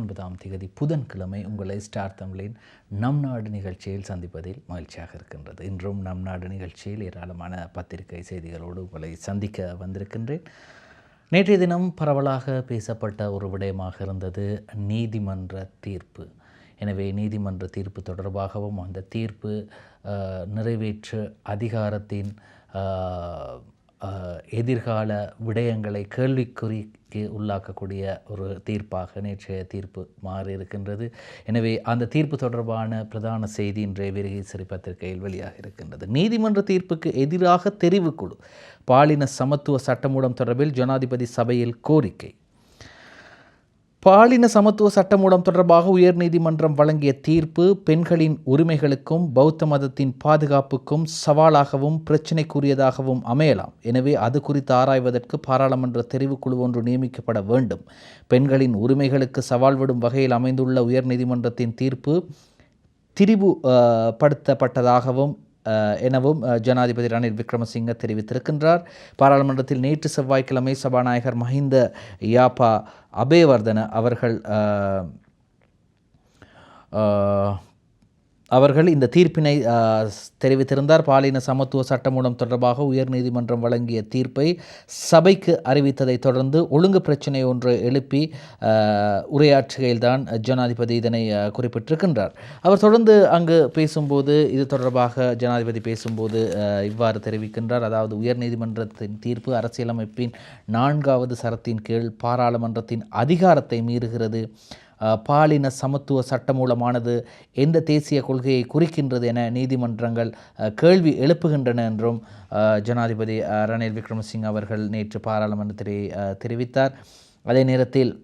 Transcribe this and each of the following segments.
9ஆம் தேதி புதன்கிழமை உங்களை ஸ்டார் தமிழின் நம் நாடு நிகழ்ச்சியில் சந்திப்பதில் மகிழ்ச்சியாக இருக்கின்றது. இன்றும் நம் நாடு நிகழ்ச்சியில் ஏராளமான பத்திரிகை செய்திகளோடு உங்களை சந்திக்க வந்திருக்கின்றேன். நேற்றைய தினம் பரவலாக பேசப்பட்ட ஒரு விடயமாக இருந்தது நீதிமன்ற தீர்ப்பு. எனவே நீதிமன்ற தீர்ப்பு தொடர்பாகவும் அந்த தீர்ப்பு நிறைவேற்று அதிகாரத்தின் எதிர்கால விடயங்களை கேள்விக்குறிக்கு உள்ளாக்கக்கூடிய ஒரு தீர்ப்பாக நேற்றைய தீர்ப்பு மாறியிருக்கின்றது. எனவே அந்த தீர்ப்பு தொடர்பான பிரதான செய்தி இன்றைய வீரகேசரி பத்திரிகையில் வெளியாக இருக்கின்றது. நீதிமன்ற தீர்ப்புக்கு எதிராக தெரிவுக்குழு பாலின சமத்துவ சட்டமூலம் தொடர்பில் ஜனாதிபதி சபையில் கோரிக்கை. பாலின சமத்துவ சட்டமூலம் தொடர்பாக உயர்நீதிமன்றம் வழங்கிய தீர்ப்பு பெண்களின் உரிமைகளுக்கும் பௌத்த மதத்தின் பாதுகாப்புக்கும் சவாலாகவும் பிரச்சினைக்குரியதாகவும் அமையலாம். எனவே அது குறித்து ஆராய்வதற்கு பாராளுமன்ற தெரிவுக்குழு ஒன்று நியமிக்கப்பட வேண்டும். பெண்களின் உரிமைகளுக்கு சவால் விடும் வகையில் அமைந்துள்ள உயர்நீதிமன்றத்தின் தீர்ப்பு திரிவுபடுத்தப்பட்டதாகவும் எனவும் ஜனாதிபதி ரணில் விக்ரமசிங்க தெரிவித்திருக்கின்றார். பாராளுமன்றத்தில் நேற்று செவ்வாய்க்கிழமை சபாநாயகர் மஹிந்த யாப்பா அபேவர்தன அவர்கள் இந்த தீர்ப்பினை தெரிவித்திருந்தார். பாலின சமத்துவ சட்டமூலம் தொடர்பாக உயர்நீதிமன்றம் வழங்கிய தீர்ப்பை சபைக்கு அறிவித்ததை தொடர்ந்து ஒழுங்கு பிரச்சினை ஒன்று எழுப்பி உரையாற்றுகையில்தான் ஜனாதிபதி இதனை குறிப்பிட்டிருக்கின்றார். அவர் தொடர்ந்து அங்கு பேசும்போது இது தொடர்பாக ஜனாதிபதி பேசும்போது இவ்வாறு தெரிவிக்கின்றார். அதாவது உயர்நீதிமன்றத்தின் தீர்ப்பு அரசியலமைப்பின் 4வது சரத்தின் கீழ் பாராளுமன்றத்தின் அதிகாரத்தை மீறுகிறது. பாலின சமத்துவ சட்டமூலமானது எந்த தேசிய கொள்கையை குறிக்கின்றது என நீதிமன்றங்கள் கேள்வி எழுப்புகின்றன என்றும் ஜனாதிபதி ரணில் விக்ரமசிங்க அவர்கள் நேற்று பாராளுமன்றத்திலே தெரிவித்தார். அதே நேரத்தில்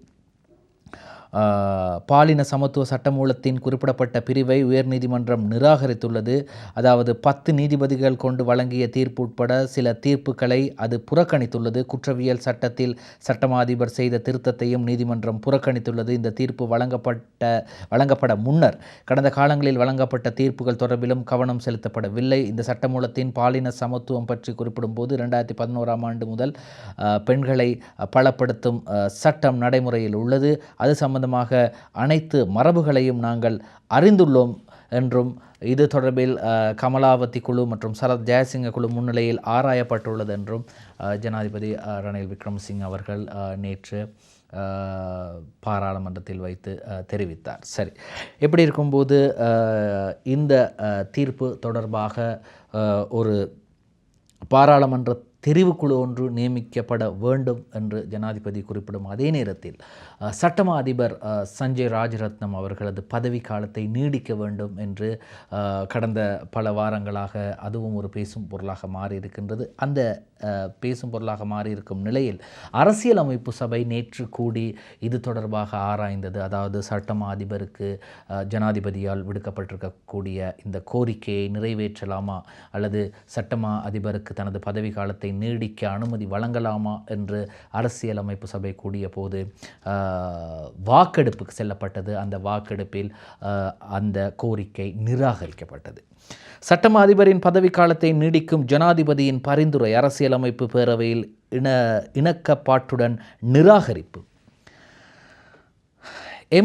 பாலின சமத்துவ சட்டமூலத்தின் குறிப்பிடப்பட்ட பிரிவை உயர்நீதிமன்றம் நிராகரித்துள்ளது. அதாவது 10 நீதிபதிகள் கொண்டு வழங்கிய தீர்ப்பு உட்பட சில தீர்ப்புகளை அது புறக்கணித்துள்ளது. குற்றவியல் சட்டத்தில் சட்டமா அதிபர் செய்த திருத்தத்தையும் நீதிமன்றம் புறக்கணித்துள்ளது. இந்த தீர்ப்பு வழங்கப்பட முன்னர் கடந்த காலங்களில் வழங்கப்பட்ட தீர்ப்புகள் தொடர்பிலும் கவனம் செலுத்தப்படவில்லை. இந்த சட்டமூலத்தின் பாலின சமத்துவம் பற்றி குறிப்பிடும் போது 2011ஆம் ஆண்டு முதல் பெண்களை பலப்படுத்தும் சட்டம் நடைமுறையில் உள்ளது. அது சம்பந்தமாக அனைத்து மரபுகளையும் நாங்கள் அறிந்துள்ளோம் என்றும் இது தொடர்பில் கமலாவதி குழு மற்றும் சரத் ஜெயசிங்க குழு முன்னிலையில் ஆராயப்பட்டுள்ளது என்றும் ஜனாதிபதி ரணில் விக்ரமசிங்க அவர்கள் நேற்று பாராளுமன்றத்தில் வைத்து தெரிவித்தார். சரி, எப்படி இருக்கும்போது இந்த தீர்ப்பு தொடர்பாக ஒரு பாராளுமன்ற தெரிவுக்குழு ஒன்று நியமிக்கப்பட வேண்டும் என்று ஜனாதிபதி குறிப்பிடும் அதே நேரத்தில் சட்டமா அதிபர் சஞ்சய் ராஜரத்னம் அவர்களது பதவி காலத்தை நீடிக்க வேண்டும் என்று கடந்த பல வாரங்களாக அதுவும் ஒரு பேசும் பொருளாக மாறியிருக்கின்றது. அந்த பேசும் பொருளாக மாறியிருக்கும் நிலையில் அரசியலமைப்பு சபை நேற்று கூடி இது தொடர்பாக ஆராய்ந்தது. அதாவது சட்டமா அதிபருக்கு ஜனாதிபதியால் விடுக்கப்பட்டிருக்கக்கூடிய இந்த கோரிக்கையை நிறைவேற்றலாமா அல்லது சட்டமா அதிபருக்கு தனது பதவி காலத்தை நீடிக்க அனுமதி வழங்கலாமா என்று அரசியலமைப்பு சபை கூடிய போது வாக்கெடுப்புக்கு செல்லப்பட்டது. அந்த வாக்கெடுப்பில் அந்த கோரிக்கை நிராகரிக்கப்பட்டது. சட்டமா அதிபரின் பதவிக்காலத்தை நீடிக்கும் ஜனாதிபதியின் பரிந்துரை அரசியலமைப்பு பேரவையில் இணக்கப்பாட்டுடன் நிராகரிப்பு.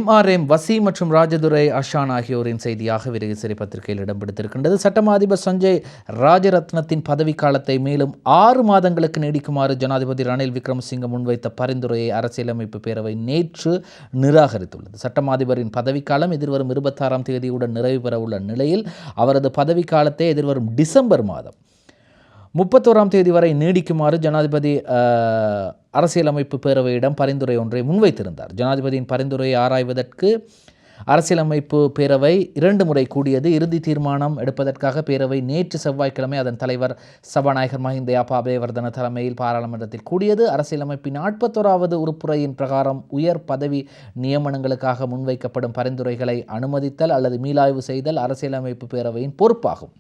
MRM வசீம் மற்றும் ராஜதுரை அஷான் ஆகியோரின் செய்தியாக வீரகேசரி பத்திரிகையில் இடம் பிடித்திருக்கின்றது. சட்டமா அதிபர் சஞ்சய் ராஜரத்னத்தின் பதவிக்காலத்தை மேலும் 6 மாதங்களுக்கு நீடிக்குமாறு ஜனாதிபதி ரணில் விக்ரமசிங்க முன்வைத்த பரிந்துரையை அரசியலமைப்பு பேரவை நேற்று நிராகரித்துள்ளது. சட்டமா அதிபரின் பதவிக்காலம் எதிர்வரும் 26ஆம் தேதியுடன் நிறைவு பெற உள்ள நிலையில் அவரது பதவிக்காலத்தை எதிர்வரும் டிசம்பர் மாதம் 31ஆம் தேதி வரை நீடிக்குமாறு ஜனாதிபதி அரசியலமைப்பு பேரவையிடம் பரிந்துரை ஒன்றை முன்வைத்திருந்தார். ஜனாதிபதியின் பரிந்துரையை ஆராய்வதற்கு அரசியலமைப்பு பேரவை 2 முறை கூடியது. இறுதி தீர்மானம் எடுப்பதற்காக பேரவை நேற்று செவ்வாய்க்கிழமை அதன் தலைவர் சபாநாயகர் மஹிந்த யாப்பா அபேவர்தன தலைமையில் பாராளுமன்றத்தில் கூடியது. அரசியலமைப்பின் 41வது உறுப்புரையின் பிரகாரம் உயர் பதவி நியமனங்களுக்காக முன்வைக்கப்படும் பரிந்துரைகளை அனுமதித்தல் அல்லது மீளாய்வு செய்தல் அரசியலமைப்பு பேரவையின் பொறுப்பாகும்.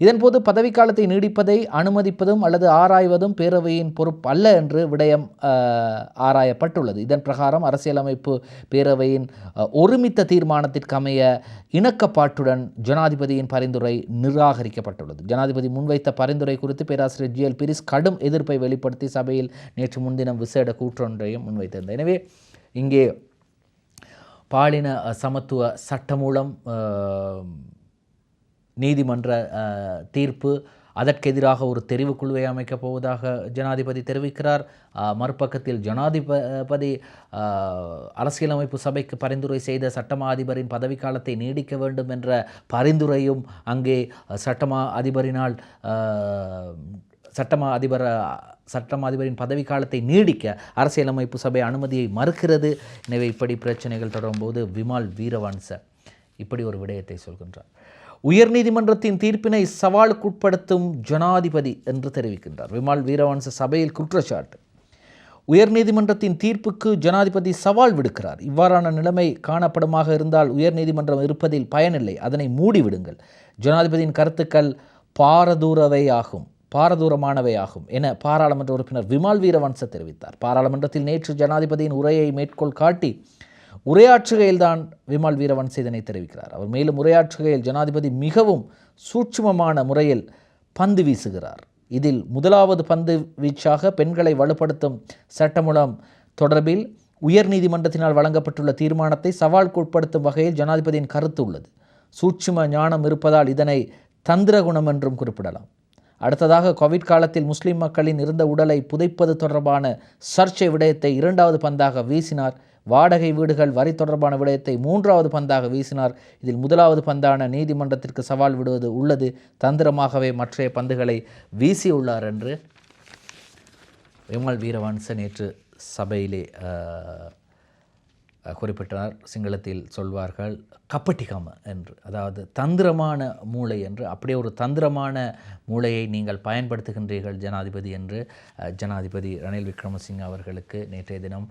இதன்போது பதவிக்காலத்தை நீடிப்பதை அனுமதிப்பதும் அல்லது ஆராய்வதும் பேரவையின் பொறுப்பு அல்ல என்று விடயம் ஆராயப்பட்டுள்ளது. இதன் பிரகாரம் அரசியலமைப்பு பேரவையின் ஒருமித்த தீர்மானத்திற்கமைய இணக்கப்பாட்டுடன் ஜனாதிபதியின் பரிந்துரை நிராகரிக்கப்பட்டுள்ளது. ஜனாதிபதி முன்வைத்த பரிந்துரை குறித்து பேராசிரியர் ஜிஎல் பிரிஸ் கடும் எதிர்ப்பை வெளிப்படுத்தி சபையில் நேற்று முன்தினம் விசேட கூற்றொன்றையும் முன்வைத்திருந்தார். எனவே இங்கே பாலின சமத்துவ சட்டமூலம் நீதிமன்ற தீர்ப்பு, அதற்கெதிராக ஒரு தெரிவுக்குழுவை அமைக்கப் போவதாக ஜனாதிபதி தெரிவிக்கிறார். மறுபக்கத்தில் ஜனாதிபதி அரசியலமைப்பு சபைக்கு பரிந்துரை செய்த சட்டமா அதிபரின் பதவிக்காலத்தை நீடிக்க வேண்டும் என்ற பரிந்துரையும் அங்கே சட்டமா அதிபரின் பதவிக்காலத்தை நீடிக்க அரசியலமைப்பு சபை அனுமதியை மறுக்கிறது. எனவே இப்படி பிரச்சனைகள் தொடரும்போது விமல் வீரவன்ச இப்படி ஒரு விடயத்தை சொல்கின்றார். உயர்நீதிமன்றத்தின் தீர்ப்பினை சவாலுக்குட்படுத்தும் ஜனாதிபதி என்று தெரிவிக்கின்றார். விமல் வீரவன்ச சபையில் குற்றச்சாட்டு. உயர்நீதிமன்றத்தின் தீர்ப்புக்கு ஜனாதிபதி சவால் விடுக்கிறார். இவ்வாறான நிலைமை காணப்படுமாக இருந்தால் உயர்நீதிமன்றம் இருப்பதில் பயனில்லை, அதனை மூடிவிடுங்கள். ஜனாதிபதியின் கருத்துக்கள் பாரதூரமானவையாகும் என பாராளுமன்ற உறுப்பினர் விமல் வீரவன்ச தெரிவித்தார். பாராளுமன்றத்தில் நேற்று ஜனாதிபதியின் உரையை மேற்கோள் காட்டி உரையாற்றுகையில்தான் விமல் வீரவன்ச இதனை தெரிவிக்கிறார். அவர் மேலும் உரையாற்றுகையில் ஜனாதிபதி மிகவும் சூட்சுமமான முறையில் பந்து வீசுகிறார். இதில் முதலாவது பந்து வீச்சாக பெண்களை வலுப்படுத்தும் சட்டமூலம் தொடர்பில் உயர்நீதிமன்றத்தினால் வழங்கப்பட்டுள்ள தீர்மானத்தை சவாலுக்குட்படுத்தும் வகையில் ஜனாதிபதியின் கருத்து உள்ளது. சூட்சும ஞானம் இருப்பதால் இதனை தந்திர குணம் என்றும் குறிப்பிடலாம். அடுத்ததாக கோவிட் காலத்தில் முஸ்லிம் மக்களின் இருந்த உடலை புதைப்பது தொடர்பான சர்ச்சை விடயத்தை இரண்டாவது பந்தாக வீசினார். வாடகை வீடுகள் வரி தொடர்பான விடயத்தை மூன்றாவது பந்தாக வீசினார். இதில் முதலாவது பந்தான நீதிமன்றத்திற்கு சவால் விடுவது உள்ளது. தந்திரமாகவே மற்றைய பந்துகளை வீசியுள்ளார் என்று விமல் வீரவன்ச நேற்று சபையிலே குறிப்பிட்டார். சிங்களத்தில் சொல்வார்கள் கப்பட்டிகாம என்று, அதாவது தந்திரமான மூளை என்று. அப்படியே ஒரு தந்திரமான மூளையை நீங்கள் பயன்படுத்துகின்றீர்கள் ஜனாதிபதி என்று ஜனாதிபதி ரணில் விக்ரமசிங்க அவர்களுக்கு நேற்றைய தினம்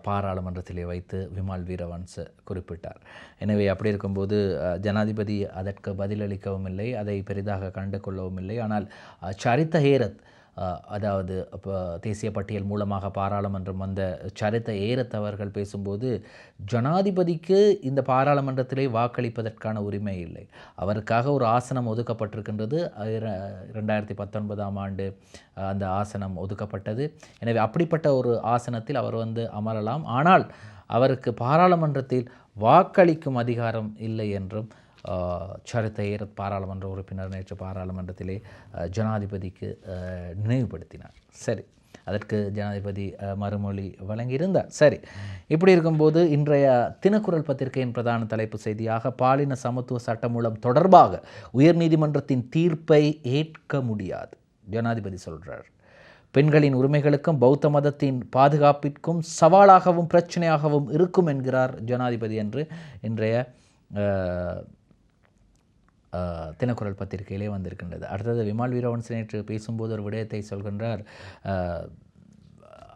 பாராளுமன்றத்திலே வைத்து விமல் வீரவன்ச குறிப்பிட்டார். எனவே அப்படி இருக்கும்போது ஜனாதிபதி அதற்கு பதிலளிக்கவும் இல்லை, அதை பெரிதாக கண்டு கொள்ளவும் இல்லை. ஆனால் சரித்த ஹேரத், அதாவது தேசிய பட்டியல் மூலமாக பாராளுமன்றம் வந்த சரித்த ஏரத் அவர்கள் பேசும்போது ஜனாதிபதிக்கு இந்த பாராளுமன்றத்திலே வாக்களிப்பதற்கான உரிமை இல்லை, அவருக்காக ஒரு ஆசனம் ஒதுக்கப்பட்டிருக்கின்றது. 2019ஆம் ஆண்டு அந்த ஆசனம் ஒதுக்கப்பட்டது. எனவே அப்படிப்பட்ட ஒரு ஆசனத்தில் அவர் அமரலாம், ஆனால் அவருக்கு பாராளுமன்றத்தில் வாக்களிக்கும் அதிகாரம் இல்லை என்றும் சரித்த ஏரத் பாராளுமன்ற உறுப்பினர் நேற்று பாராளுமன்றத்திலே ஜனாதிபதிக்கு நினைவுபடுத்தினார். சரி, அதற்கு ஜனாதிபதி மறுமொழி வழங்கியிருந்தார். சரி, இப்படி இருக்கும்போது இன்றைய தினக்குரல் பத்திரிகையின் பிரதான தலைப்பு செய்தியாக பாலின சமத்துவ சட்டமூலம் தொடர்பாக உயர்நீதிமன்றத்தின் தீர்ப்பை ஏற்க முடியாது ஜனாதிபதி சொல்கிறார். பெண்களின் உரிமைகளுக்கும் பௌத்த மதத்தின் பாதுகாப்பிற்கும் சவாலாகவும் பிரச்சனையாகவும் இருக்கும் என்கிறார் ஜனாதிபதி என்று இன்றைய தினக்குரல் பத்திரிகையிலே வந்திருக்கின்றது. அடுத்தது விமல் வீரவன்ச நேற்று பேசும்போது ஒரு விடயத்தை சொல்கின்றார்.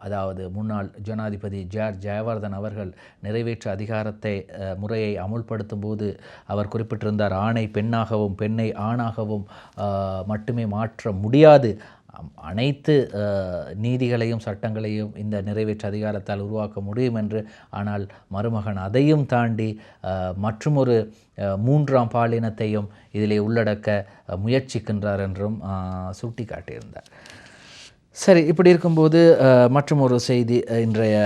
அதாவது முன்னாள் ஜனாதிபதி ஜெயவர்தன் அவர்கள் நிறைவேற்று அதிகாரத்தை முறையை அமுல்படுத்தும் போது அவர் குறிப்பிட்டிருந்தார், ஆணை பெண்ணாகவும் பெண்ணை ஆணாகவும் மட்டுமே மாற்ற முடியாது, அனைத்து நீதிகளையும் சட்டங்களையும் இந்த நிறைவேற்று அதிகாரத்தால் உருவாக்க முடியும் என்று. ஆனால் மருமகன் அதையும் தாண்டி மற்றுமொரு மூன்றாம் பாலினத்தையும் இதிலே உள்ளடக்க முயற்சிக்கின்றார் என்றும் சுட்டி காட்டியிருந்தார். சரி, இப்படி இருக்கும்போது மற்றும் ஒரு செய்தி இன்றைய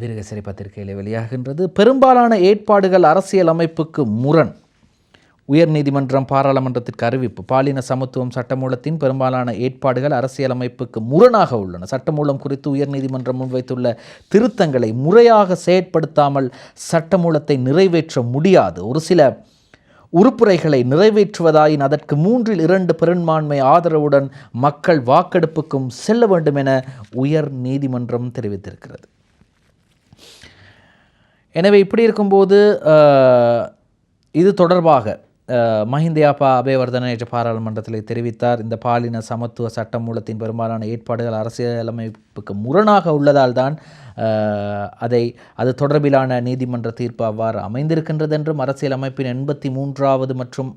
வீரகேசரி பத்திரிகையில் வெளியாகின்றது. பெரும்பாலான ஏற்பாடுகள் அரசியல் அமைப்புக்கு முரண், உயர்நீதிமன்றம் பாராளுமன்றத்திற்கு அறிவிப்பு. பாலின சமத்துவம் சட்டமூலத்தின் பெரும்பாலான ஏற்பாடுகள் அரசியலமைப்புக்கு முரணாக உள்ளன. சட்டமூலம் குறித்து உயர்நீதிமன்றம் முன்வைத்துள்ள திருத்தங்களை முறையாக செயற்படுத்தாமல் சட்டமூலத்தை நிறைவேற்ற முடியாது. ஒரு சில உறுப்புரைகளை நிறைவேற்றுவதாயின் அதற்கு 3/2 பெரும்பான்மை ஆதரவுடன் மக்கள் வாக்கெடுப்புக்கும் செல்ல வேண்டும் என உயர் நீதிமன்றம் தெரிவித்திருக்கிறது. எனவே இப்படி இருக்கும்போது இது தொடர்பாக மஹிந்தயாப்பா அபேவர்தன நேற்று பாராளுமன்றத்தில் தெரிவித்தார். இந்த பாலின சமத்துவ சட்டமூலத்தின் பெரும்பாலான ஏற்பாடுகள் அரசியலமைப்புக்கு முரணாக உள்ளதால் தான் அது தொடர்பிலான நீதிமன்ற தீர்ப்பு அவ்வாறு அமைந்திருக்கின்றது என்றும், அரசியலமைப்பின் 83வது மற்றும்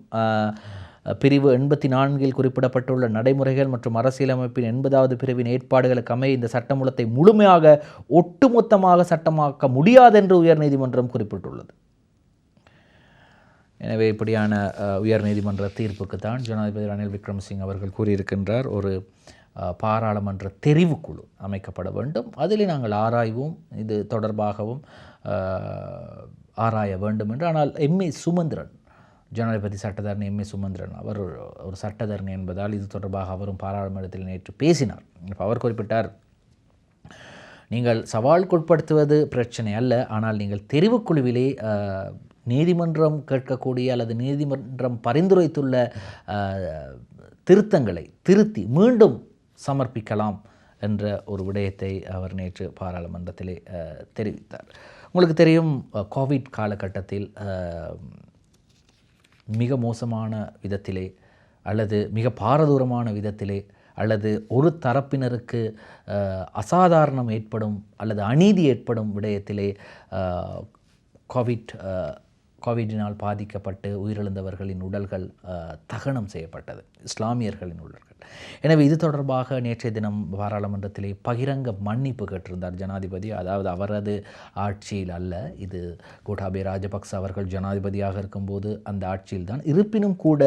பிரிவு 84 குறிப்பிடப்பட்டுள்ள நடைமுறைகள் மற்றும் அரசியலமைப்பின் 80வது பிரிவின் ஏற்பாடுகளுக்கு அமைய இந்த சட்டமூலத்தை முழுமையாக ஒட்டுமொத்தமாக சட்டமாக்க முடியாது என்று உயர்நீதிமன்றம் குறிப்பிட்டுள்ளது. எனவே இப்படியான உயர்நீதிமன்ற தீர்ப்புக்கு தான் ஜனாதிபதி ரணில் விக்ரமசிங்க அவர்கள் கூறியிருக்கின்றார், ஒரு பாராளுமன்ற தெரிவுக்குழு அமைக்கப்பட வேண்டும், அதில் நாங்கள் ஆராய்வோம், இது தொடர்பாகவும் ஆராய வேண்டும் என்று. ஆனால் எம்ஏ சுமந்திரன், ஜனாதிபதி சட்டத்தரணி எம்ஏ சுமந்திரன் அவர் ஒரு சட்டத்தரணி என்பதால் இது தொடர்பாக அவரும் பாராளுமன்றத்தில் நேற்று பேசினார். அவர் குறிப்பிட்டார், நீங்கள் சவாலுக்குட்படுத்துவது பிரச்சனை அல்ல, ஆனால் நீங்கள் தெரிவுக்குழுவிலே நீதிமன்றம் கேட்கக்கூடிய அல்லது நீதிமன்றம் பரிந்துரைத்துள்ள திருத்தங்களை திருத்தி மீண்டும் சமர்ப்பிக்கலாம் என்ற ஒரு விடயத்தை அவர் நேற்று பாராளுமன்றத்திலே தெரிவித்தார். உங்களுக்கு தெரியும், கோவிட் காலகட்டத்தில் மிக மோசமான விதத்திலே அல்லது மிக பாரதூரமான விதத்திலே அல்லது ஒரு தரப்பினருக்கு அசாதாரணம் ஏற்படும் அல்லது அநீதி ஏற்படும் விடயத்திலே கோவிடினால் பாதிக்கப்பட்டு உயிரிழந்தவர்களின் உடல்கள் தகனம் செய்யப்பட்டது, இஸ்லாமியர்களின் உடல்கள். எனவே இது தொடர்பாக நேற்றைய தினம் பாராளுமன்றத்திலே பகிரங்க மன்னிப்பு கேட்டிருந்தார் ஜனாதிபதி. அதாவது அவரது ஆட்சியில் அல்ல, இது கோட்டாபய ராஜபக்ச அவர்கள் ஜனாதிபதியாக இருக்கும்போது அந்த ஆட்சியில் தான். இருப்பினும் கூட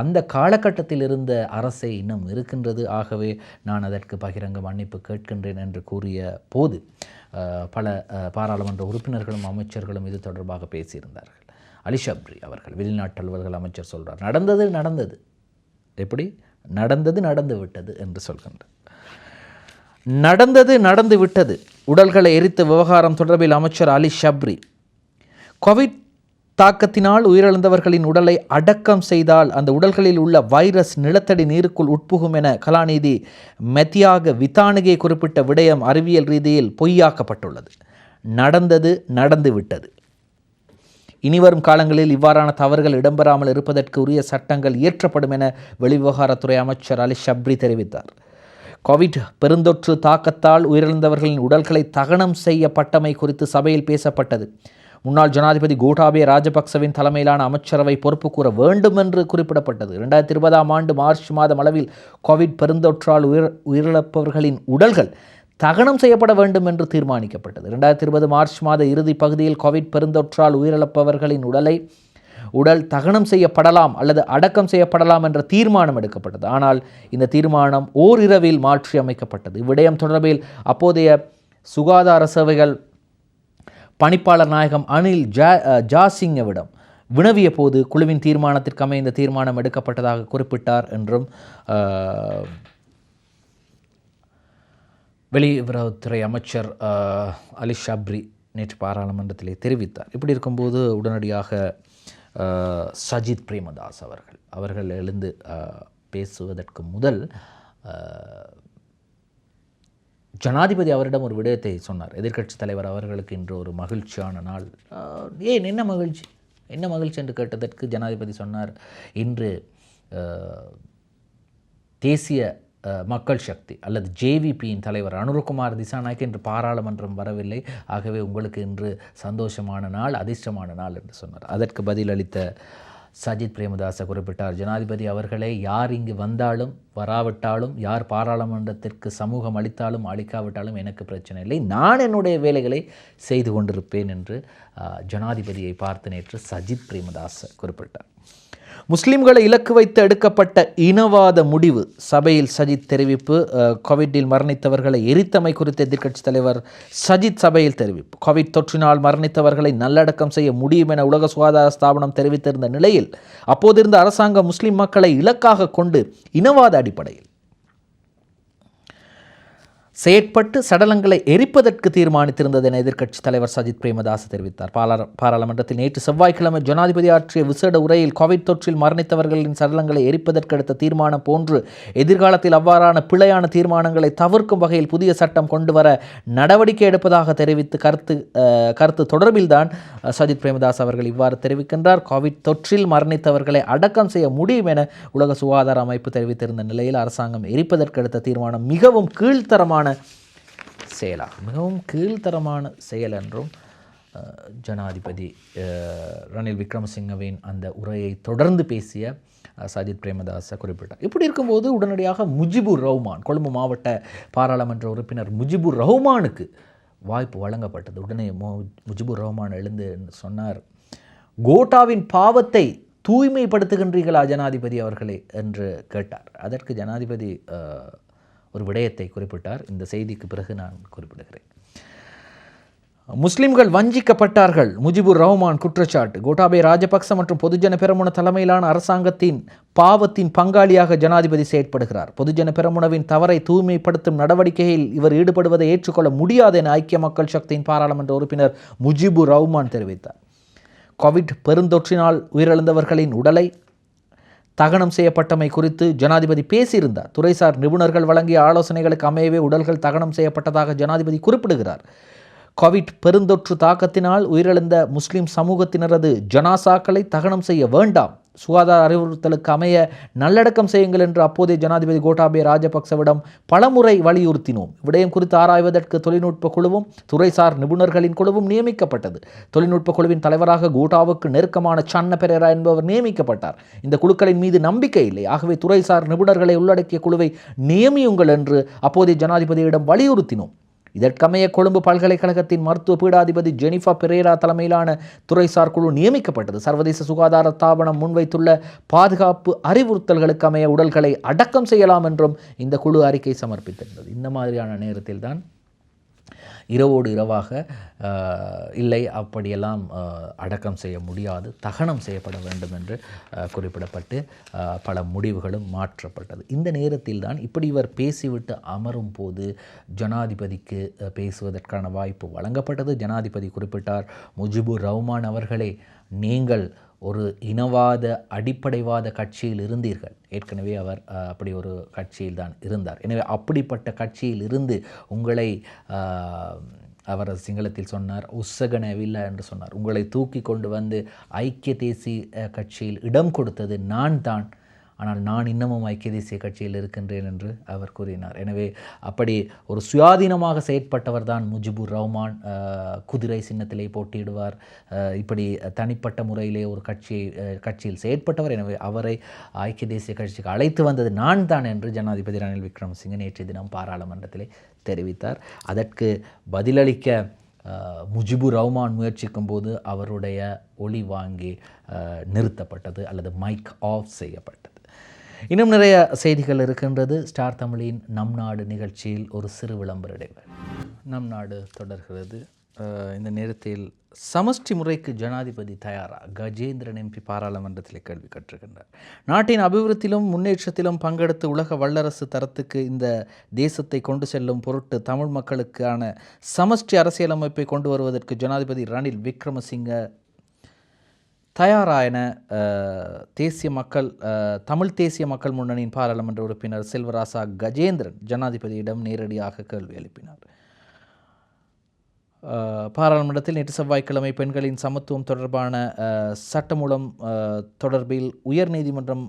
அந்த காலகட்டத்தில் இருந்த அரசை இன்னும் இருக்கின்றது, ஆகவே நான் அதற்கு பகிரங்க மன்னிப்பு கேட்கின்றேன் என்று கூறிய போது பல பாராளுமன்ற உறுப்பினர்களும் அமைச்சர்களும் இது தொடர்பாக பேசியிருந்தார்கள். அலி ஷப்ரி அவர்கள், வெளிநாட்டு அலுவல்கள் அமைச்சர், சொல்கிறார், நடந்தது எப்படி நடந்து விட்டது என்று சொல்கின்றார். நடந்து விட்டது. உடல்களை எரித்த விவகாரம் தொடர்பில் அமைச்சர் அலி ஷப்ரி, கோவிட் தாக்கத்தினால் உயிரிழந்தவர்களின் உடலை அடக்கம் செய்தால் அந்த உடல்களில் உள்ள வைரஸ் நிலத்தடி நீருக்குள் உட்புகும் என கலாநிதி மெத்தியாக வித்தானகே குறிப்பிட்ட விடயம் அறிவியல் ரீதியில் பொய்யாக்கப்பட்டுள்ளது. நடந்து விட்டது. இனிவரும் காலங்களில் இவ்வாறான தவறுகள் இடம்பெறாமல் இருப்பதற்கு உரிய சட்டங்கள் இயற்றப்படும் என வெளிவிவகாரத்துறை அமைச்சர் அலி ஷப்ரி தெரிவித்தார். கோவிட் பெருந்தொற்று தாக்கத்தால் உயிரிழந்தவர்களின் உடல்களை தகனம் செய்யப்பட்டமை குறித்து சபையில் பேசப்பட்டது. முன்னாள் ஜனாதிபதி கோட்டாபய ராஜபக்சவின் தலைமையிலான அமைச்சரவை பொறுப்பு கூற வேண்டும் என்று குறிப்பிடப்பட்டது. 2020 ஆண்டு மார்ச் மாதம் அளவில் கோவிட் பெருந்தொற்றால் உயிரிழப்பவர்களின் உடல்கள் தகனம் செய்யப்பட வேண்டும் என்று தீர்மானிக்கப்பட்டது. 2020 மார்ச் மாத இறுதி பகுதியில் கோவிட் பெருந்தொற்றால் உயிரிழப்பவர்களின் உடல் தகனம் செய்யப்படலாம் அல்லது அடக்கம் செய்யப்படலாம் என்ற தீர்மானம் எடுக்கப்பட்டது. ஆனால் இந்த தீர்மானம் ஓரிரவில் மாற்றி அமைக்கப்பட்டது. இவ்விடயம் தொடர்பில் அப்போதைய சுகாதார சேவைகள் பணிப்பாளர் நாயகம் அனில் ஜாசிங்கவிடம் வினவிய போது குழுவின் தீர்மானத்திற்கு அமைய இந்த தீர்மானம் எடுக்கப்பட்டதாக குறிப்பிட்டார் என்றும் வெளியுறவுத்துறை அமைச்சர் அலி ஷப்ரி நேற்று பாராளுமன்றத்திலே தெரிவித்தார். இப்படி இருக்கும்போது உடனடியாக சஜித் பிரேமதாஸ் அவர்கள் எழுந்து பேசுவதற்கு முதல் ஜனாதிபதி அவரிடம் ஒரு விடயத்தை சொன்னார். எதிர்க்கட்சி தலைவர் அவர்களுக்கு இன்று ஒரு மகிழ்ச்சியான நாள். ஏன், என்ன மகிழ்ச்சி என்று கேட்டதற்கு ஜனாதிபதி சொன்னார், இன்று தேசிய மக்கள் சக்தி அல்லது ஜேவிபியின் தலைவர் அனுரகுமார் திசாநாயக்க இன்று பாராளுமன்றம் வரவில்லை, ஆகவே உங்களுக்கு இன்று சந்தோஷமான நாள், அதிர்ஷ்டமான நாள் என்று சொன்னார். அதற்கு பதிலளித்த சஜித் பிரேமதாச குறிப்பிட்டார், ஜனாதிபதி அவர்களே, யார் இங்கு வந்தாலும் வராவிட்டாலும், யார் பாராளுமன்றத்திற்கு சமூகம் அளித்தாலும் அளிக்காவிட்டாலும் எனக்கு பிரச்சனை இல்லை, நான் என்னுடைய வேலைகளை செய்து கொண்டிருப்பேன் என்று ஜனாதிபதியை பார்த்து நேற்று சஜித் பிரேமதாச குறிப்பிட்டார். முஸ்லிம்களை இலக்கு வைத்து எடுக்கப்பட்ட இனவாத முடிவு சபையில் சஜித் தெரிவிப்பு. கோவிட்டில் மரணித்தவர்களை எரித்தமை குறித்த எதிர்க்கட்சித் தலைவர் சஜித் சபையில் தெரிவிப்பு. கோவிட் தொற்றினால் மரணித்தவர்களை நல்லடக்கம் செய்ய முடியும் என உலக சுகாதார ஸ்தாபனம் தெரிவித்திருந்த நிலையில் அப்போதிருந்த அரசாங்கம் முஸ்லிம் மக்களை இலக்காக கொண்டு இனவாத அடிப்படையில் செயற்பட்டு சடலங்களை எரிப்பதற்கு தீர்மானித்திருந்தது என எதிர்க்கட்சித் தலைவர் சஜித் பிரேமதாஸ் தெரிவித்தார். பாராளுமன்றத்தில் நேற்று செவ்வாய்க்கிழமை ஜனாதிபதி ஆற்றிய விசேட உரையில் கோவிட் தொற்றில் மரணித்தவர்களின் சடலங்களை எரிப்பதற்கு எடுத்த தீர்மானம் போன்று எதிர்காலத்தில் அவ்வாறான பிழையான தீர்மானங்களை தவிர்க்கும் வகையில் புதிய சட்டம் கொண்டுவர நடவடிக்கை எடுப்பதாக தெரிவித்து கருத்து தொடர்பில்தான் சஜித் பிரேமதாஸ் அவர்கள் இவ்வாறு தெரிவிக்கின்றார். கோவிட் தொற்றில் மரணித்தவர்களை அடக்கம் செய்ய முடியும் என உலக சுகாதார அமைப்பு தெரிவித்திருந்த நிலையில் அரசாங்கம் எரிப்பதற்கு எடுத்த தீர்மானம் மிகவும் கீழ்த்தரமான செயல் என்றும் ஜனாதிபதி ரணில் விக்ரமசிங்கவின் அந்த உரையை தொடர்ந்து பேசிய சஜித் பிரேமதாச குறிப்பிட்டார். இப்படி இருக்கும்போது உடனடியாக முஜிபுர் ரஹ்மான், கொழும்பு மாவட்ட பாராளுமன்ற உறுப்பினர் முஜிபுர் ரஹ்மானுக்கு வாய்ப்பு வழங்கப்பட்டது. உடனே முஜிபுர் ரஹ்மான் எழுந்து சொன்னார், கோட்டாவின் பாவத்தை தூய்மைப்படுத்துகின்றீர்களா ஜனாதிபதி அவர்களே என்று கேட்டார். அதற்கு ஜனாதிபதி ஒரு விடயத்தை குறிப்பிட்டார். இந்த செய்திக்கு பிறகு நான் குறிப்பிடுகிறேன். முஸ்லிம்கள் வஞ்சிக்கப்பட்டார்கள். முஜிபுர் ரஹ்மான் குற்றச்சாட்டு. கோட்டாபய ராஜபக்ச மற்றும் பொதுஜன பெரமுன தலைமையிலான அரசாங்கத்தின் பாவத்தின் பங்காளியாக ஜனாதிபதி செயற்படுகிறார். பொதுஜன பெரமுனவின் தவறை தூய்மைப்படுத்தும் நடவடிக்கையில் இவர் ஈடுபடுவதை ஏற்றுக்கொள்ள முடியாது என ஐக்கிய மக்கள் சக்தியின் பாராளுமன்ற உறுப்பினர் முஜிபுர் ரஹ்மான் தெரிவித்தார். கோவிட் பெருந்தொற்றினால் உயிரிழந்தவர்களின் உடலை தகனம் செய்யப்பட்டமை குறித்து ஜனாதிபதி பேசியிருந்தார். துறைசார் நிபுணர்கள் வழங்கிய ஆலோசனைகளுக்கு அமையவே உடல்கள் தகனம் செய்யப்பட்டதாக ஜனாதிபதி குறிப்பிடுகிறார். கோவிட் பெருந்தொற்று தாக்கத்தினால் உயிரிழந்த முஸ்லிம் சமூகத்தினரது ஜனாசாக்களை தகனம் செய்ய வேண்டாம், சுகாதார அறிவுறுத்தலுக்கு அமைய நல்லடக்கம் செய்யுங்கள் என்று அப்போதைய ஜனாதிபதி கோட்டாபய ராஜபக்சவிடம் பலமுறை வலியுறுத்தினோம். விடயம் குறித்து ஆராய்வதற்கு தொழில்நுட்ப குழுவும் துறைசார் நிபுணர்களின் குழுவும் நியமிக்கப்பட்டது. தொழில்நுட்ப குழுவின் தலைவராக கோட்டாவுக்கு நெருக்கமான சன்ன பெரேரா என்பவர் நியமிக்கப்பட்டார். இந்த குழுக்களின் மீது நம்பிக்கை இல்லை, ஆகவே துறைசார் நிபுணர்களை உள்ளடக்கிய குழுவை நியமியுங்கள் என்று அப்போதைய ஜனாதிபதியிடம் வலியுறுத்தினோம். இதற்கமைய கொழும்பு பல்கலைக்கழகத்தின் மருத்துவ பீடாதிபதி ஜெனிஃபா பெரேரா தலைமையிலான துறைசார் குழு நியமிக்கப்பட்டது. சர்வதேச சுகாதார தாபனம் முன்வைத்துள்ள பாதுகாப்பு அறிவுறுத்தல்களுக்கு அமைய உடல்களை அடக்கம் செய்யலாம் என்றும் இந்த குழு அறிக்கை சமர்ப்பித்திருந்தது. இந்த மாதிரியான நேரத்தில் தான் இரவோடு இரவாக இல்லை, அப்படியெல்லாம் அடக்கம் செய்ய முடியாது, தகனம் செய்யப்பட வேண்டும் என்று குறிப்பிடப்பட்டு பல முடிவுகளும் மாற்றப்பட்டது. இந்த நேரத்தில் தான் இப்படி இவர் பேசிவிட்டு அமரும் போது ஜனாதிபதிக்கு பேசுவதற்கான வாய்ப்பு வழங்கப்பட்டது. ஜனாதிபதி குறிப்பிட்டார், முஜிபுர் ரஹ்மான் அவர்களே, நீங்கள் ஒரு இனவாத அடிப்படைவாத கட்சியில் இருந்தீர்கள். ஏற்கனவே அவர் அப்படி ஒரு கட்சியில் தான் இருந்தார். எனவே அப்படிப்பட்ட கட்சியில் இருந்து உங்களை அவர் சிங்களத்தில் சொன்னார், உஸ்ஸகனவில்லை என்று சொன்னார். உங்களை தூக்கி கொண்டு வந்து ஐக்கிய தேசிய கட்சியில் இடம் கொடுத்தது நான் தான், ஆனால் நான் இன்னமும் ஐக்கிய தேசிய கட்சியில் இருக்கின்றேன் என்று அவர் கூறினார். எனவே அப்படி ஒரு சுயாதீனமாக செயற்பட்டவர் தான் முஜிபுர் ரஹ்மான். குதிரை சின்னத்திலே போட்டியிடுவார், இப்படி தனிப்பட்ட முறையிலே ஒரு கட்சியில் செயற்பட்டவர். எனவே அவரை ஐக்கிய தேசிய கட்சிக்கு அழைத்து வந்தது நான் தான் என்று ஜனாதிபதி ரணில் விக்ரமசிங்கே நேற்றைய தினம் பாராளுமன்றத்திலே தெரிவித்தார். அதற்கு பதிலளிக்க முஜிபுர் ரஹ்மான் முயற்சிக்கும் போது அவருடைய ஒளி வாங்கி நிறுத்தப்பட்டது அல்லது மைக் ஆஃப் செய்யப்பட்டது. இன்னும் நிறைய செய்திகள் இருக்கின்றது. ஸ்டார் தமிழின் நம் நாடு நிகழ்ச்சியில் ஒரு சிறு விளம்பர இடைவேளை. நம் நாடு தொடர்கிறது. இந்த நேரத்தில் சமஷ்டி முறைக்கு ஜனாதிபதி தயாரா? கஜேந்திரன் எம்பி பாராளுமன்றத்தில் கேள்வி கேட்டிருக்கின்றார். நாட்டின் அபிவிருத்தியிலும் முன்னேற்றத்திலும் பங்கெடுத்து உலக வல்லரசு தரத்துக்கு இந்த தேசத்தை கொண்டு செல்லும் பொருட்டு தமிழ் மக்களுக்கான சமஷ்டி அரசியலமைப்பை கொண்டு வருவதற்கு ஜனாதிபதி ரணில் விக்ரமசிங்க தயாரா என தமிழ் தேசிய மக்கள் முன்னணியின் பாராளுமன்ற உறுப்பினர் செல்வராசா கஜேந்திரன் ஜனாதிபதியிடம் நேரடியாக கேள்வி எழுப்பினார். பாராளுமன்றத்தில் நேற்று செவ்வாய்க்கிழமை பெண்களின் சமத்துவம் தொடர்பான சட்டமூலம் தொடர்பில் உயர்நீதிமன்றம்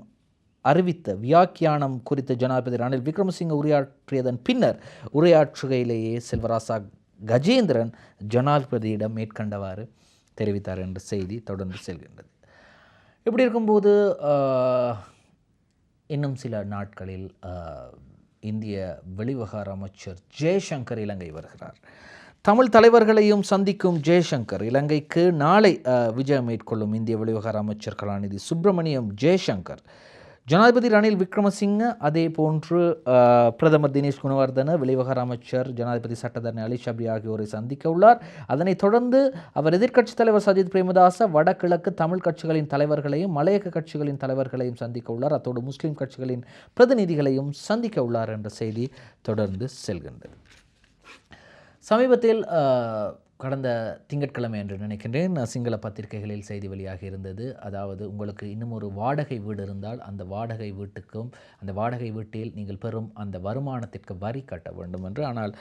அறிவித்த வியாக்கியானம் குறித்து ஜனாதிபதி ரணில் விக்ரமசிங்க உரையாற்றியதன் பின்னர் உரையாற்றுகையிலேயே செல்வராசா கஜேந்திரன் ஜனாதிபதியிடம் மேற்கண்டவாறு தெரிவித்தார் என்ற செய்தி தொடர்ந்து செல்கின்றது. இப்படி இருக்கும்போது இன்னும் சில நாட்களில் இந்திய வெளிவிவகார அமைச்சர் ஜெய்சங்கர் இலங்கை வருகிறார். தமிழ் தலைவர்களையும் சந்திக்கும் ஜெய்சங்கர் இலங்கைக்கு நாளை விஜயம் மேற்கொள்ளும் இந்திய வெளிவிவகார அமைச்சர் கலாநிதி சுப்பிரமணியம் ஜெய்சங்கர் ஜனாதிபதி ரணில் விக்ரமசிங்க, அதே போன்று பிரதமர் தினேஷ் குணவர்தன, வெளிவிவகார அமைச்சர் ஜனாதிபதி சட்டத்தரணி அலி ஷப்ரி ஆகியோரை சந்திக்க உள்ளார். அதனைத் தொடர்ந்து அவர் எதிர்க்கட்சித் தலைவர் சஜித் பிரேமதாச, வடகிழக்கு தமிழ் கட்சிகளின் தலைவர்களையும் மலையக கட்சிகளின் தலைவர்களையும் சந்திக்க உள்ளார். அத்தோடு முஸ்லிம் கட்சிகளின் பிரதிநிதிகளையும் சந்திக்க உள்ளார் என்ற செய்தி தொடர்ந்து செல்கின்றது. சமீபத்தில் கடந்த திங்கட்கிழமை என்று நினைக்கின்றேன், சிங்கள பத்திரிகைகளில் செய்தி வெளியாகி இருந்தது. அதாவது, உங்களுக்கு இன்னும் ஒரு வாடகை வீடு இருந்தால் அந்த வாடகை வீட்டில் நீங்கள் பெறும் அந்த வருமானத்திற்கு வரி கட்ட வேண்டும் என்று. ஆனால்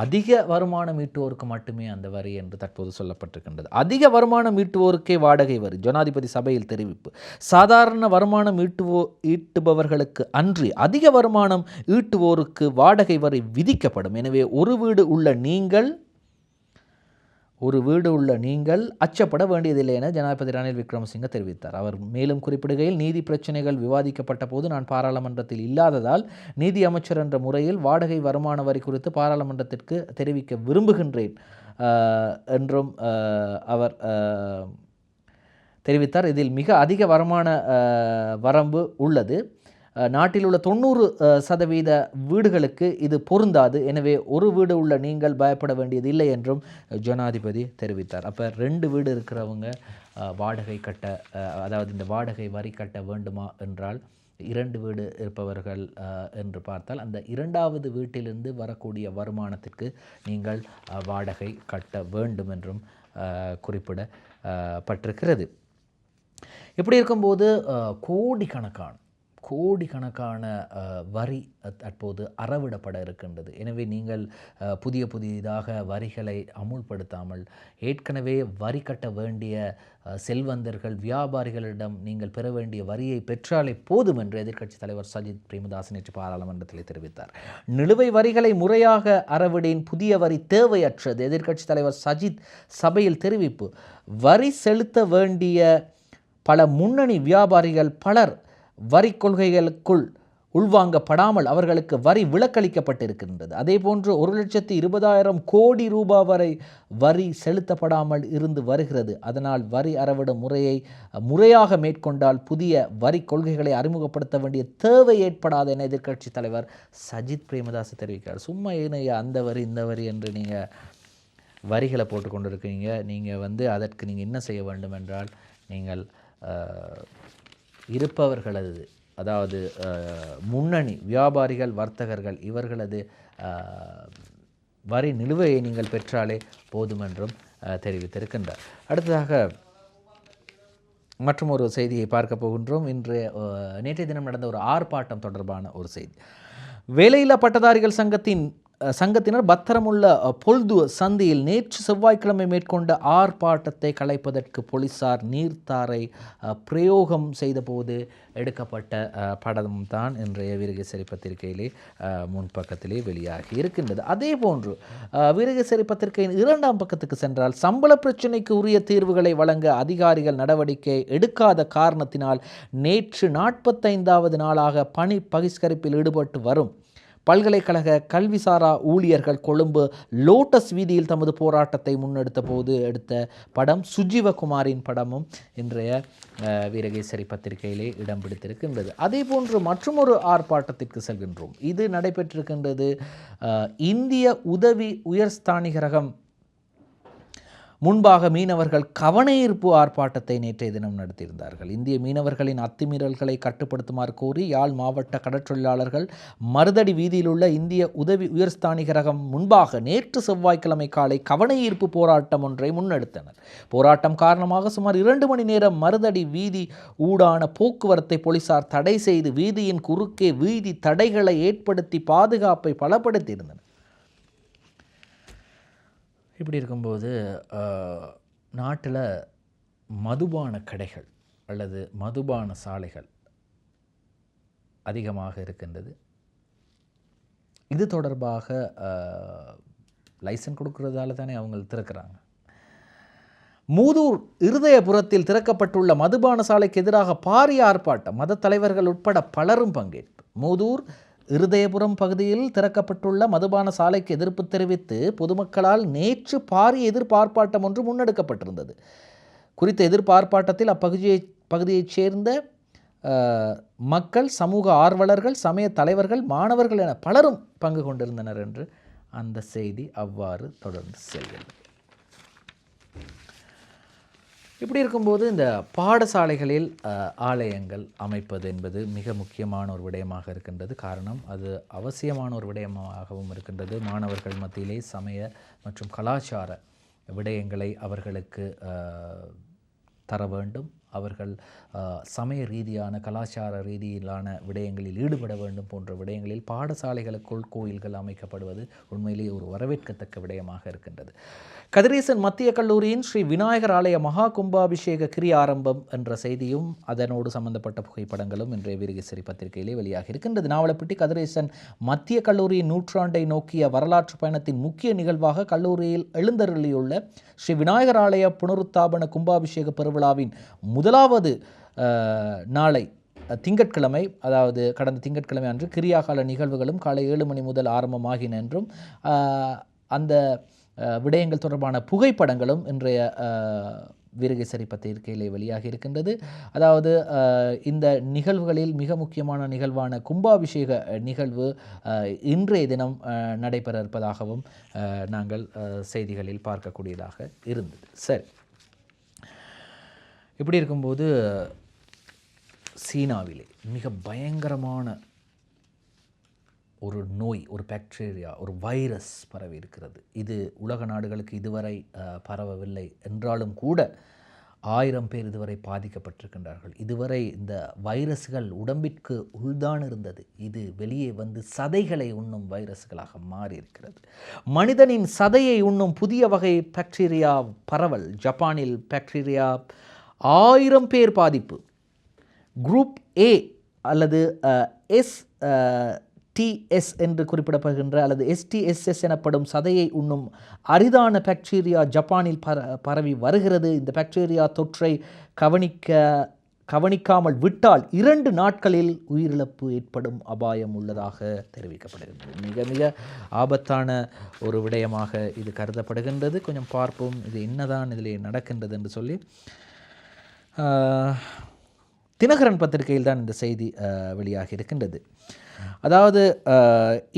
அதிக வருமானம் ஈட்டுவோருக்கு மட்டுமே அந்த வரி என்று தற்போது சொல்லப்பட்டிருக்கின்றது. அதிக வருமானம் ஈட்டுவோருக்கே வாடகை வரி, ஜனாதிபதி சபையில் தெரிவிப்பு. சாதாரண வருமானம் ஈட்டுபவர்களுக்கு அன்றி அதிக வருமானம் ஈட்டுவோருக்கு வாடகை வரி விதிக்கப்படும். எனவே ஒரு வீடு உள்ள நீங்கள் அச்சப்பட வேண்டியதில்லை என ஜனாதிபதி ரணில் விக்ரமசிங்க தெரிவித்தார். அவர் மேலும் குறிப்பிடுகையில், நீதி பிரச்சனைகள் விவாதிக்கப்பட்ட போது நான் பாராளுமன்றத்தில் இல்லாததால் நீதி அமைச்சர் என்ற முறையில் வாடகை வருமான வரி குறித்து பாராளுமன்றத்திற்கு தெரிவிக்க விரும்புகின்றேன் என்றும் அவர் தெரிவித்தார். இதில் மிக அதிக வருமான வரம்பு உள்ளது. நாட்டில் உள்ள 90% வீடுகளுக்கு இது பொருந்தாது. எனவே ஒரு வீடு உள்ள நீங்கள் பயப்பட வேண்டியது இல்லை என்றும் ஜனாதிபதி தெரிவித்தார். அப்போ 2 வீடு இருக்கிறவங்க வாடகை கட்ட அதாவது இந்த வாடகை வரி கட்ட வேண்டுமா என்றால் 2 வீடு இருப்பவர்கள் என்று பார்த்தால் அந்த 2வது வீட்டிலிருந்து வரக்கூடிய வருமானத்திற்கு நீங்கள் வாடகை கட்ட வேண்டும் என்றும் குறிப்பிடப்பட்டிருக்கிறது. இப்படி இருக்கும்போது கோடிக்கணக்கான வரி தற்போது அறவிடப்பட இருக்கின்றது. எனவே நீங்கள் புதியதாக வரிகளை அமுல்படுத்தாமல் ஏற்கனவே வரி கட்ட வேண்டிய செல்வந்தர்கள் வியாபாரிகளிடம் நீங்கள் பெற வேண்டிய வரியை பெற்றாலே போதும் என்று எதிர்க்கட்சித் தலைவர் சஜித் பிரேமதாஸ் நேற்று பாராளுமன்றத்தில் தெரிவித்தார். நிலுவை வரிகளை முறையாக அறவிடின் புதிய வரி தேவையற்றது. எதிர்க்கட்சித் தலைவர் சஜித் சபையில் தெரிவிப்பு. வரி செலுத்த வேண்டிய பல முன்னணி வியாபாரிகள் பலர் வரி கொள்கைகளுக்குள் உள்வாங்கப்படாமல் அவர்களுக்கு வரி விலக்களிக்கப்பட்டிருக்கின்றது. அதேபோன்று 1,20,000 கோடி ரூபாய் வரை வரி செலுத்தப்படாமல் இருந்து வருகிறது. அதனால் வரி அறவிடும் முறையை முறையாக மேற்கொண்டால் புதிய வரி கொள்கைகளை அறிமுகப்படுத்த வேண்டிய தேவை ஏற்படாது என எதிர்க்கட்சி தலைவர் சஜித் பிரேமதாஸ் தெரிவிக்கிறார். சும்மா ஏனையா அந்த வரி இந்த வரி என்று நீங்கள் வரிகளை போட்டு கொண்டு இருக்கீங்க. நீங்கள் அதற்கு நீங்கள் என்ன செய்ய வேண்டும் என்றால் நீங்கள் இருப்பவர்களது அதாவது முன்னணி வியாபாரிகள் வர்த்தகர்கள் இவர்களது வரி நிலுவையை நீங்கள் பெற்றாலே போதும் என்றும் தெரிவித்திருக்கின்றார். அடுத்ததாக மற்றும் ஒரு செய்தியை பார்க்க போகின்றோம். நேற்றைய தினம் நடந்த ஒரு ஆர்ப்பாட்டம் தொடர்பான ஒரு செய்தி. வேலையில்லா பட்டதாரிகள் சங்கத்தினர் பத்திரமுள்ள பொல்து சந்தியில் நேற்று செவ்வாய்க்கிழமை மேற்கொண்ட ஆர்ப்பாட்டத்தை கலைப்பதற்கு போலீசார் நீர்த்தாரை பிரயோகம் செய்தபோது எடுக்கப்பட்ட படம்தான் இன்றைய வீரகேசரி பத்திரிகையிலே முன்பக்கத்திலே வெளியாகி இருக்கின்றது. அதே போன்று வீரகேசரி பத்திரிகையின் 2ஆம் பக்கத்துக்கு சென்றால் சம்பள பிரச்சினைக்கு உரிய தீர்வுகளை வழங்க அதிகாரிகள் நடவடிக்கை எடுக்காத காரணத்தினால் நேற்று 45வது நாளாக பணி பகிஷ்கரிப்பில் ஈடுபட்டு வரும் பல்கலைக்கழக கல்விசாரா ஊழியர்கள் கொழும்பு லோட்டஸ் வீதியில் தமது போராட்டத்தை முன்னெடுத்த போது எடுத்த படம் சுஜீவகுமாரின் படமும் இன்றைய வீரகேசரி பத்திரிகையிலே இடம் பிடித்திருக்கின்றது. அதே போன்று மற்றொரு ஆர்ப்பாட்டத்திற்கு செல்கின்றோம். இது நடைபெற்றிருக்கின்றது இந்திய உதவி உயர்ஸ்தானிகரகம் முன்பாக மீனவர்கள் கவனஈர்ப்பு ஆர்ப்பாட்டத்தை நேற்றைய தினம் நடத்தியிருந்தார்கள். இந்திய மீனவர்களின் அத்துமீறல்களை கட்டுப்படுத்துமாறு கோரி யாழ் மாவட்ட கடற்றொழிலாளர்கள் மருதடி வீதியில் உள்ள இந்திய உதவி உயர்ஸ்தானிகரகம் முன்பாக நேற்று செவ்வாய்க்கிழமை காலை கவனஈர்ப்பு போராட்டம் ஒன்றை முன்னெடுத்தனர். போராட்டம் காரணமாக சுமார் 2 மணி நேரம் மருதடி வீதி ஊடான போக்குவரத்தை போலீசார் தடை செய்து வீதியின் குறுக்கே வீதி தடைகளை ஏற்படுத்தி பாதுகாப்பை பலப்படுத்தியிருந்தனர். இப்படி இருக்கும்போது நாட்டில் மதுபான கடைகள் அல்லது மதுபான சாலைகள் அதிகமாக இருக்கின்றது. இது தொடர்பாக லைசன்ஸ் கொடுக்கறதால தானே அவங்க திறக்கிறாங்க. மூதூர் இருதயபுரத்தில் திறக்கப்பட்டுள்ள மதுபான சாலைக்கு எதிராக பாரிய ஆர்ப்பாட்டம், மத தலைவர்கள் உட்பட பலரும் பங்கேற்பு. மூதூர் இருதயபுரம் பகுதியில் திறக்கப்பட்டுள்ள மதுபான சாலைக்கு எதிர்ப்பு தெரிவித்து பொதுமக்களால் நேற்று பாரிய எதிர்ப்பு ஆர்ப்பாட்டம் ஒன்று முன்னெடுக்கப்பட்டிருந்தது. குறித்த எதிர்ப்பு ஆர்ப்பாட்டத்தில் அப்பகுதியைச் சேர்ந்த மக்கள், சமூக ஆர்வலர்கள், சமய தலைவர்கள், மாணவர்கள் என பலரும் பங்கு கொண்டிருந்தனர் என்று அந்த செய்தி அவ்வாறு தொடர்ந்து செல்கிறது. இப்படி இருக்கும்போது இந்த பாடசாலைகளில் ஆலயங்கள் அமைப்பது என்பது மிக முக்கியமான ஒரு விடயமாக இருக்கின்றது. காரணம் அது அவசியமான ஒரு விடயமாகவும் இருக்கின்றது. மாணவர்கள் மத்தியிலே சமய மற்றும் கலாச்சார விடயங்களை அவர்களுக்கு தர வேண்டும். அவர்கள் சமய ரீதியான கலாச்சார ரீதியிலான விடயங்களில் ஈடுபட வேண்டும் போன்ற விடயங்களில் பாடசாலைகளுக்குள் கோயில்கள் அமைக்கப்படுவது உண்மையிலேயே ஒரு வரவேற்கத்தக்க விடயமாக இருக்கின்றது. கதிரேசன் மத்திய கல்லூரியின் ஸ்ரீ விநாயகர் ஆலய மகா கும்பாபிஷேக கிரியா ஆரம்பம் என்ற செய்தியும் அதனோடு சம்பந்தப்பட்ட புகைப்படங்களும் இன்றைய வீரகேசரி பத்திரிகையிலே வெளியாக இருக்கின்றது. நாவலப்பிட்டி கதிரேசன் மத்திய கல்லூரியின் 100 நோக்கிய வரலாற்று பயணத்தின் முக்கிய நிகழ்வாக கல்லூரியில் எழுந்தருளியுள்ள ஸ்ரீ விநாயகர் ஆலய புனருத்தாபன கும்பாபிஷேக பெருவிழாவின் முதலாவது நாளை திங்கட்கிழமை, அதாவது கடந்த திங்கட்கிழமை அன்று கிரியாகால நிகழ்வுகளும் காலை 7 மணி முதல் ஆரம்பமாகின என்றும் அந்த விடயங்கள் தொடர்பான புகைப்படங்களும் இன்றைய வீரகேசரி பத்திரிகையிலே வெளியாகி இருக்கின்றது. அதாவது இந்த நிகழ்வுகளில் மிக முக்கியமான நிகழ்வான கும்பாபிஷேக நிகழ்வு இன்றைய தினம் நடைபெற இருப்பதாகவும் நாங்கள் செய்திகளில் பார்க்கக்கூடியதாக இருந்தது. சரி, இப்படி இருக்கும்போது சீனாவிலே மிக பயங்கரமான ஒரு நோய், ஒரு பாக்டீரியா, ஒரு வைரஸ் பரவி இருக்கிறது. இது உலக நாடுகளுக்கு இதுவரை பரவவில்லை என்றாலும் கூட 1000 பேர் இதுவரை பாதிக்கப்பட்டிருக்கின்றார்கள். இதுவரை இந்த வைரஸ்கள் உடம்பிற்கு உள்தான் இருந்தது. இது வெளியே வந்து சதைகளை உண்ணும் வைரஸ்களாக மாறி இருக்கிறது. மனிதனின் சதையை உண்ணும் புதிய வகை பாக்டீரியா பரவல். ஜப்பானில் பாக்டீரியா 1000 பேர் பாதிப்பு. குரூப் ஏ அல்லது STS என்று குறிப்பிடப்படுகின்ற அல்லது STSS எனப்படும் சதையை உண்ணும் அரிதான பாக்டீரியா ஜப்பானில் பரவி வருகிறது. இந்த பாக்டீரியா தொற்றை கவனிக்காமல் விட்டால் 2 நாட்களில் உயிரிழப்பு ஏற்படும் அபாயம் உள்ளதாக தெரிவிக்கப்படுகின்றது. மிக மிக ஆபத்தான ஒரு விடயமாக இது கருதப்படுகின்றது. கொஞ்சம் பார்ப்போம் இது என்னதான் இதில் நடக்கின்றது என்று சொல்லி. தினகரன் பத்திரிகையில் தான் இந்த செய்தி வெளியாகி இருக்கின்றது. அதாவது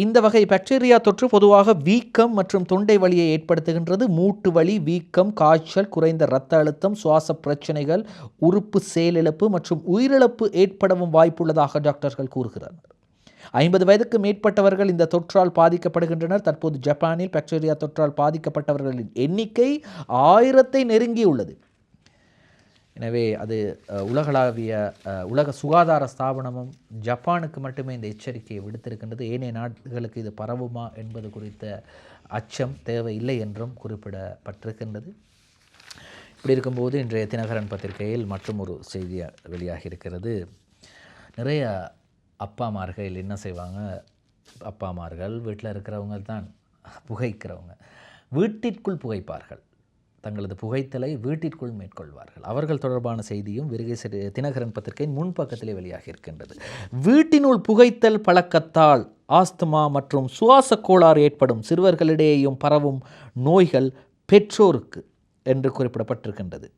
இந்த வகை பாக்டீரியா தொற்று பொதுவாக வீக்கம் மற்றும் தொண்டை வலியை ஏற்படுத்துகின்றது. மூட்டு வலி, வீக்கம், காய்ச்சல், குறைந்த இரத்த அழுத்தம், சுவாச பிரச்சனைகள், உறுப்பு செயலிழப்பு மற்றும் உயிரிழப்பு ஏற்படவும் வாய்ப்புள்ளதாக டாக்டர்கள் கூறுகிறார்கள். 50 வயதுக்கு மேற்பட்டவர்கள் இந்த தொற்றால் பாதிக்கப்படுகின்றனர். தற்போது ஜப்பானில் பாக்டீரியா தொற்றால் பாதிக்கப்பட்டவர்களின் எண்ணிக்கை 1000-ஐ நெருங்கியுள்ளது. எனவே அது உலக சுகாதார ஸ்தாபனமும் ஜப்பானுக்கு மட்டுமே இந்த எச்சரிக்கையை விடுத்திருக்கின்றது. ஏனைய நாடுகளுக்கு இது பரவுமா என்பது குறித்த அச்சம் தேவையில்லை என்றும் குறிப்பிடப்பட்டிருக்கின்றது. இப்படி இருக்கும்போது இன்றைய தினகரன் பத்திரிகையில் மற்றும் ஒரு செய்தி வெளியாகி இருக்கிறது. நிறைய அப்பாமார்கள் என்ன செய்வாங்க, அப்பாமார்கள் வீட்டில் இருக்கிறவங்க தான் புகைக்கிறவங்க, வீட்டிற்குள் புகைப்பார்கள். தங்களது புகைத்தலை வீட்டிற்குள் மேற்கொள்வார்கள். அவர்கள் தொடர்பான செய்தியும் வீரகேசரி தினகரன் பத்திரிகையின் முன்பக்கத்திலே வெளியாகி இருக்கின்றது. வீட்டினுள் புகைத்தல் பழக்கத்தால் ஆஸ்துமா மற்றும் சுவாச கோளாறு ஏற்படும். சிறுவர்களிடையேயும் பரவும் நோய்கள் பெற்றோருக்கு என்று குறிப்பிடப்பட்டிருக்கின்றது.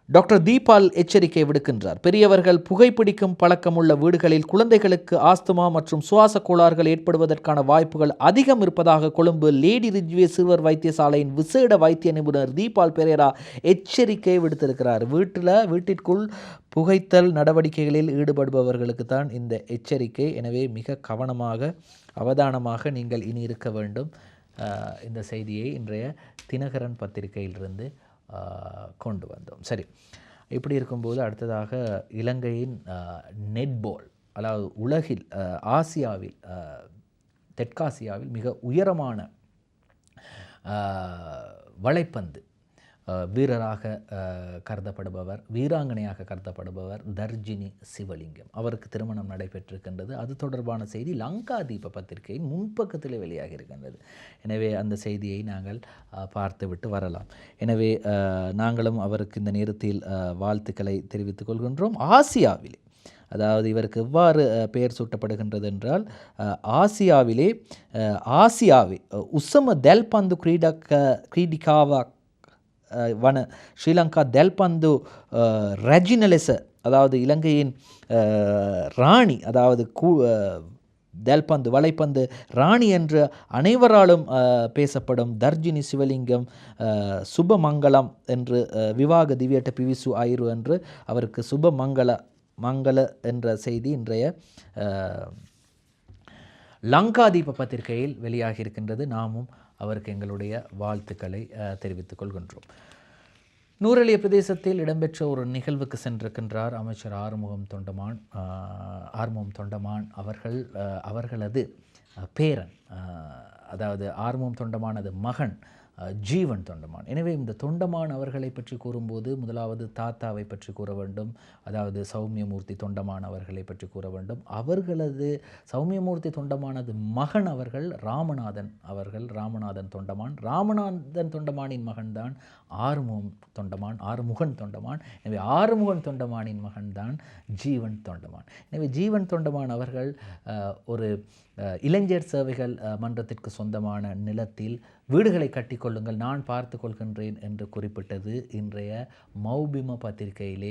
டாக்டர் தீபால் எச்சரிக்கை விடுக்கின்றார். பெரியவர்கள் புகைப்பிடிக்கும் பழக்கமுள்ள வீடுகளில் குழந்தைகளுக்கு ஆஸ்துமா மற்றும் சுவாச கோளாறுகள் ஏற்படுவதற்கான வாய்ப்புகள் அதிகம் இருப்பதாக கொழும்பு லேடி ரிஜ்வே சிறுவர் வைத்தியசாலையின் விசேட வைத்திய நிபுணர் தீபால் பெரேரா எச்சரிக்கை விடுத்திருக்கிறார். வீட்டிற்குள் புகைத்தல் நடவடிக்கைகளில் ஈடுபடுபவர்களுக்கு தான் இந்த எச்சரிக்கை. எனவே மிக கவனமாக அவதானமாக நீங்கள் இனி இருக்க வேண்டும். இந்த செய்தியை இன்றைய தினகரன் பத்திரிகையிலிருந்து கொண்டு வந்தோம். சரி, இப்படி இருக்கும்போது அடுத்ததாக இலங்கையின் நெட்பால், அதாவது உலகில் ஆசியாவில் தெற்காசியாவில் மிக உயரமான வலைப்பந்து வீரராக கருதப்படுபவர், வீராங்கனையாக கருதப்படுபவர் தர்ஜினி சிவலிங்கம். அவருக்கு திருமணம் நடைபெற்றிருக்கின்றது. அது தொடர்பான செய்தி லங்காதீப பத்திரிகையின் முன்பக்கத்தில் வெளியாகி இருக்கின்றது. எனவே அந்த செய்தியை நாங்கள் பார்த்துவிட்டு வரலாம். எனவே நாங்களும் அவருக்கு இந்த நேரத்தில் வாழ்த்துக்களை தெரிவித்துக் கொள்கின்றோம். ஆசியாவிலே, அதாவது இவருக்கு எவ்வாறு பெயர் சூட்டப்படுகின்றது என்றால், ஆசியாவிலே உசம தெல்பந்து கிரீடிகாவா வன ஸ்ரீலங்கா தெல்பந்து ரெஜினலெச, அதாவது இலங்கையின் ராணி, அதாவது தெல்பந்து வலைப்பந்து ராணி என்று அனைவராலும் பேசப்படும் தர்ஜினி சிவலிங்கம் சுபமங்கலம் என்று விவாக திவ்யட்ட பிவிசு ஆயிரு என்று அவருக்கு சுபமங்கல என்ற செய்தி இன்றைய லங்காதீப பத்திரிகையில் வெளியாகி இருக்கின்றது. நாமும் அவருக்கு எங்களுடைய வாழ்த்துக்களை தெரிவித்துக் கொள்கின்றோம். நூரெலிய பிரதேசத்தில் இடம்பெற்ற ஒரு நிகழ்வுக்கு சென்றிருக்கின்றார் அமைச்சர் ஆறுமுகம் தொண்டமான் அவர்களது பேரன், அதாவது ஆறுமுகம் தொண்டமானது மகன் ஜீவன் தொண்டமான். எனவே இந்த தொண்டமான் அவர்களை பற்றி கூறும்போது முதலாவது தாத்தாவை பற்றி கூற வேண்டும், அதாவது சௌமியமூர்த்தி தொண்டமான் அவர்களை பற்றி கூற வேண்டும். அவர்களது சௌமியமூர்த்தி தொண்டமானது மகன் அவர்கள் ராமநாதன் தொண்டமானின் மகன்தான் ஆறுமுகன் தொண்டமான். எனவே ஆறுமுகன் தொண்டமானின் மகன்தான் ஜீவன் தொண்டமான். எனவே ஜீவன் தொண்டமான் அவர்கள் ஒரு இளைஞர் சேவைகள் மன்றத்திற்கு சொந்தமான நிலத்தில் வீடுகளை கட்டிக்கொள்ளுங்கள், நான் பார்த்து கொள்கின்றேன் என்று குறிப்பிட்டது இன்றைய மௌபிம பத்திரிகையிலே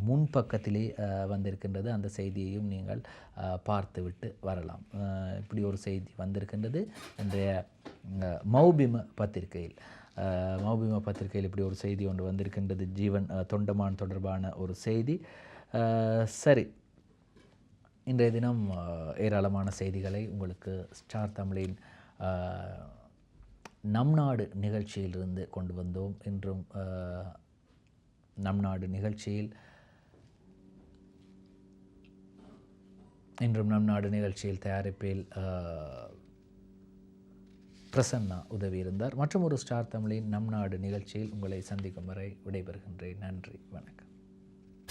முன்பக்கத்திலே வந்திருக்கின்றது. அந்த செய்தியையும் நீங்கள் பார்த்துவிட்டு வரலாம். இப்படி ஒரு செய்தி வந்திருக்கின்றது இன்றைய மௌபிம பத்திரிகையில். மௌபிம பத்திரிகையில் இப்படி ஒரு செய்தி ஒன்று வந்திருக்கின்றது, ஜீவன் தொண்டமான் தொடர்பான ஒரு செய்தி. சரி, இன்றைய தினம் ஏராளமான செய்திகளை உங்களுக்கு ஸ்டார் தமிழின் நம் நாடு நிகழ்ச்சியிலிருந்து கொண்டு வந்தோம். இன்றும் நம் நாடு நிகழ்ச்சியில் தயாரிப்பில் பிரசன்னா உதவி இருந்தார். மற்றும் ஒரு ஸ்டார் தமிழின் நம் நாடு நிகழ்ச்சியில் உங்களை சந்திக்கும் வரை விடைபெறுகின்றேன். நன்றி, வணக்கம்.